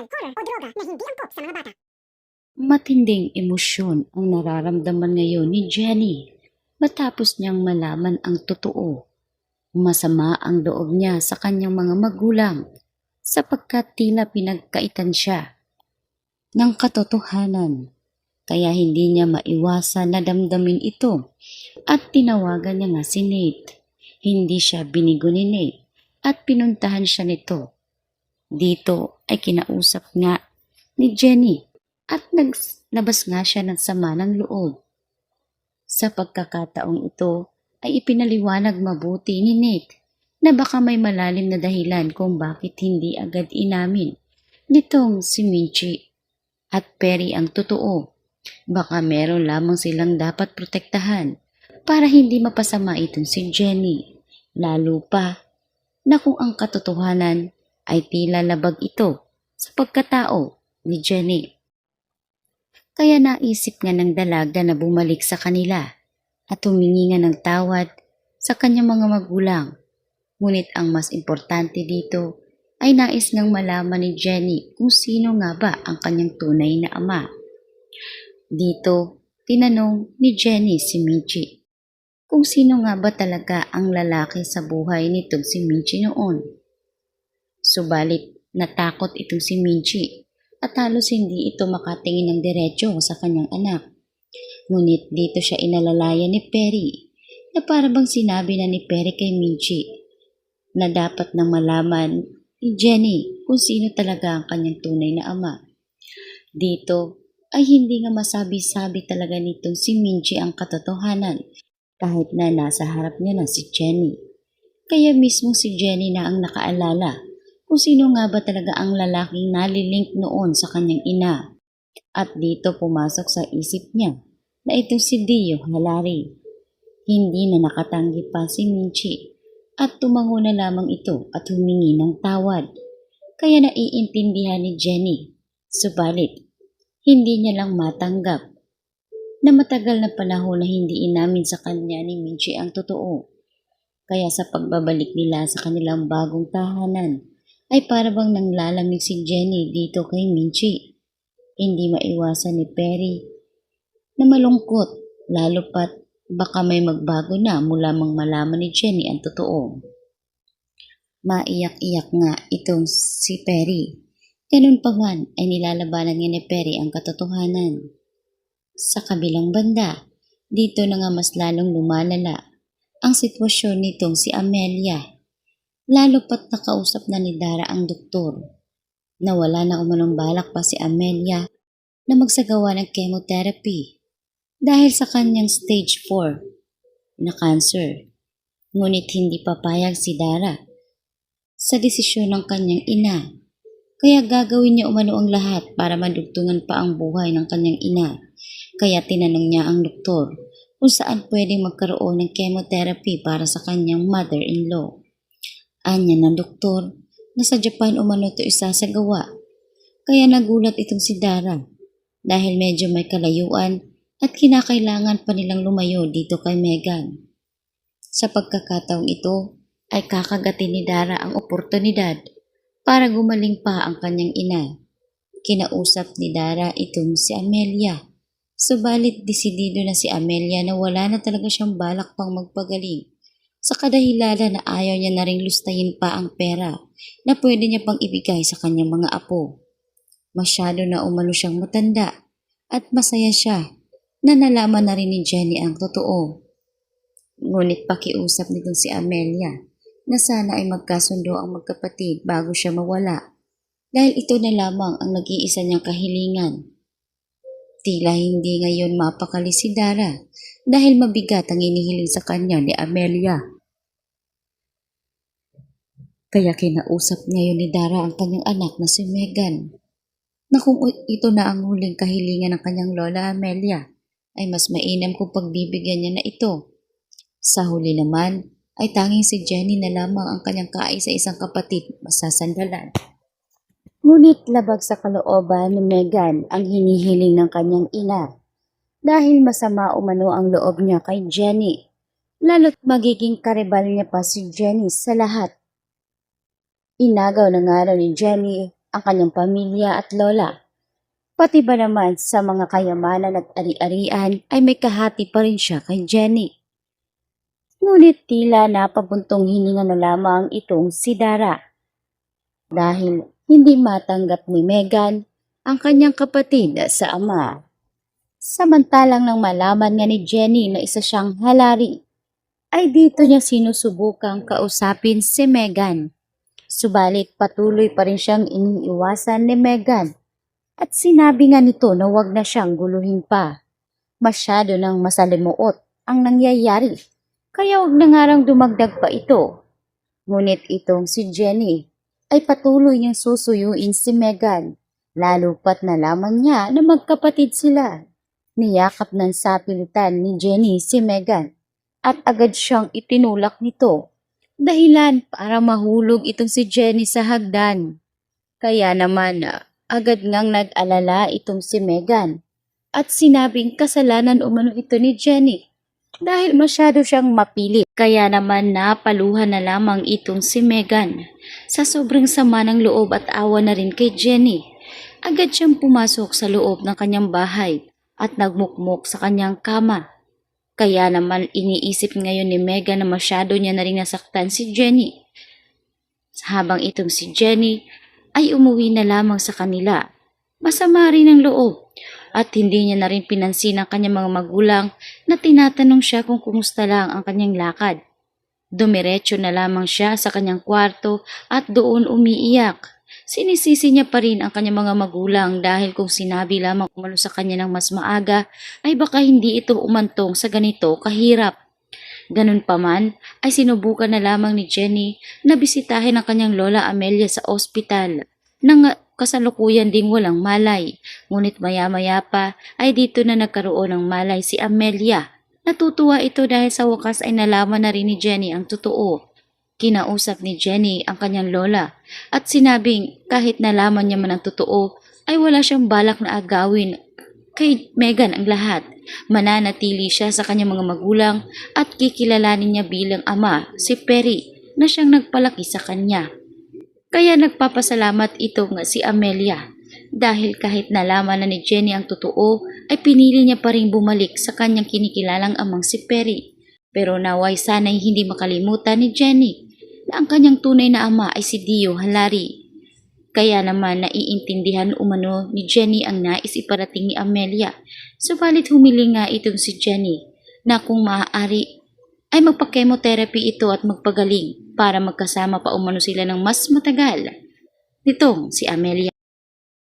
horror o droga na hindi angkop sa mga bata. Matinding emosyon ang nararamdaman ngayon ni Jenny matapos niyang malaman ang totoo. Masama ang loob niya sa kanyang mga magulang sapagkat tila pinagkaitan siya ng katotohanan. Kaya hindi niya maiwasan na damdamin ito at tinawagan niya nga si Nate. Hindi siya binigo ni Nate at pinuntahan siya nito. Dito ay kinausap nga ni Jenny at naglabas nga siya ng sama ng loob. Sa pagkakataong ito ay ipinaliwanag mabuti ni Nate na baka may malalim na dahilan kung bakit hindi agad inamin nitong si Minchi at Perry ang totoo. Baka meron lamang silang dapat protektahan para hindi mapasama itong si Jenny. Lalo pa na kung ang katotohanan ay tila labag ito sa pagkatao ni Jenny. Kaya naisip nga ng dalaga na bumalik sa kanila at humingi nga ng tawad sa kanyang mga magulang. Ngunit ang mas importante dito ay nais ngang malaman ni Jenny kung sino nga ba ang kanyang tunay na ama. Dito, tinanong ni Jenny si Minchi kung sino nga ba talaga ang lalaki sa buhay nitong si Minchi noon. Subalit natakot itong si Minchi at halos hindi ito makatingin ng diretso sa kanyang anak. Ngunit dito siya inalalayan ni Perry na para bang sinabi na ni Perry kay Minchi na dapat nang malaman ni Jenny kung sino talaga ang kanyang tunay na ama. Dito ay hindi nga masabi-sabi talaga nitong si Minchi ang katotohanan kahit na nasa harap niya na si Jenny. Kaya mismo si Jenny na ang nakaalala kung sino nga ba talaga ang lalaking nalilink noon sa kanyang ina. At dito pumasok sa isip niya na itong si Dio Halari. Hindi na nakatanggi pa si Minchi at tumango na lamang ito at humingi ng tawad. Kaya naiintindihan ni Jenny. Subalit, hindi niya lang matanggap na matagal na panahon na hindi inamin sa kanya ni Minchi ang totoo. Kaya sa pagbabalik nila sa kanilang bagong tahanan, ay para bang nanglalamig si Jenny dito kay Minchi. Hindi maiwasan ni Perry na malungkot, lalo pat baka may magbago na mula mang malaman ni Jenny ang totoo. Maiyak-iyak nga itong si Perry. Ganun pa man ay nilalabanan niya ni Perry ang katotohanan. Sa kabilang banda, dito na nga mas lalong lumalala ang sitwasyon nitong si Amelia. Lalo pat nakausap na ni Dara ang doktor na wala na umanong balak pa si Amelia na magsagawa ng chemotherapy dahil sa kanyang stage 4 na cancer. Ngunit hindi papayag si Dara sa desisyon ng kanyang ina. Kaya gagawin niya umano ang lahat para madugtungan pa ang buhay ng kanyang ina. Kaya tinanong niya ang doktor kung saan pwedeng magkaroon ng chemotherapy para sa kanyang mother-in-law. Anya ng doktor na sa Japan umano ito isasagawa. Kaya nagulat itong si Dara dahil medyo may kalayuan at kinakailangan pa nilang lumayo dito kay Megan. Sa pagkakataong ito ay kakagatin ni Dara ang oportunidad para gumaling pa ang kanyang ina. Kinausap ni Dara itong si Amelia. Subalit desidido na si Amelia na wala na talaga siyang balak pang magpagaling. Sa kadahilanan na ayaw niya na ring lustayin pa ang pera na pwede niya pang ibigay sa kanyang mga apo. Masyado na umano siyang matanda at masaya siya na nalaman na rin ni Jenny ang totoo. Ngunit pakiusap nitong si Amelia na sana ay magkasundo ang magkapatid bago siya mawala dahil ito na lamang ang nag-iisa niyang kahilingan. Tila hindi ngayon mapakali si Dara dahil mabigat ang inihiling sa kanya ni Amelia. Kaya kinausap ngayon ni Dara ang kanyang anak na si Megan na kung ito na ang huling kahilingan ng kanyang lola Amelia ay mas mainam kung pagbibigyan niya na ito. Sa huli naman ay tanging si Jenny na lamang ang kanyang kaisa-isang kapatid masasandalan. Ngunit labag sa kalooban ni Megan ang hinihiling ng kanyang ina dahil masama umano ang loob niya kay Jenny. Lalo't magiging karibal niya pa si Jenny sa lahat. Inagaw na nga raw ni Jenny ang kanyang pamilya at lola. Pati ba naman sa mga kayamanan at ari-arian ay may kahati pa rin siya kay Jenny. Ngunit tila napabuntong hininga na lamang itong si Dara dahil hindi matanggap ni Megan ang kanyang kapatid sa ama. Samantalang nang malaman nga ni Jenny na isa siyang halari, ay dito niya sinusubukang kausapin si Megan. Subalit patuloy pa rin siyang iniiwasan ni Megan at sinabi nga nito na wag na siyang guluhin pa. Masyado nang masalimuot ang nangyayari, kaya wag na nga lang dumagdag pa ito. Ngunit itong si Jenny ay patuloy niyang susuyuin si Megan, lalo pat nalaman niya na magkapatid sila. Niyakap ng sapilitan ni Jenny si Megan at agad siyang itinulak nito. Dahilan para mahulog itong si Jenny sa hagdan. Kaya naman agad ngang nag-alala itong si Megan at sinabing kasalanan umano ito ni Jenny dahil masyado siyang mapilit. Kaya naman napaluhan na lamang itong si Megan. Sa sobrang sama ng loob at awa na rin kay Jenny, agad siyang pumasok sa loob ng kanyang bahay at nagmukmok sa kanyang kama. Kaya naman iniisip ngayon ni Megan na masyado niya na rin nasaktan si Jenny. Habang itong si Jenny ay umuwi na lamang sa kanila. Masama rin ang loob at hindi niya na rin pinansin ang kanyang mga magulang na tinatanong siya kung kumusta lang ang kanyang lakad. Dumiretso na lamang siya sa kanyang kwarto at doon umiiyak. Sinisisi niya pa rin ang kanyang mga magulang dahil kung sinabi lamang umano sa kanya ng mas maaga ay baka hindi ito umantong sa ganito kahirap. Ganun pa man ay sinubukan na lamang ni Jenny na bisitahin ang kanyang lola Amelia sa ospital nang kasalukuyan ding walang malay. Ngunit maya-maya pa ay dito na nagkaroon ng malay si Amelia. Natutuwa ito dahil sa wakas ay nalaman na rin ni Jenny ang totoo. Kinausap ni Jenny ang kanyang lola at sinabing kahit nalaman niya man ang totoo ay wala siyang balak na agawin kay Megan ang lahat. Mananatili siya sa kanyang mga magulang at kikilalanin niya bilang ama si Perry na siyang nagpalaki sa kanya. Kaya nagpapasalamat ito nga si Amelia dahil kahit nalaman na ni Jenny ang totoo ay pinili niya pa rin bumalik sa kanyang kinikilalang amang si Perry. Pero naway sana'y hindi makalimutan ni Jenny na ang kanyang tunay na ama ay si Dio Halari. Kaya naman naiintindihan umano ni Jenny ang nais iparating ni Amelia. Subalit humiling nga itong si Jenny na kung maaari ay magpa-chemotherapy ito at magpagaling para magkasama pa umano sila ng mas matagal. Nitong si Amelia.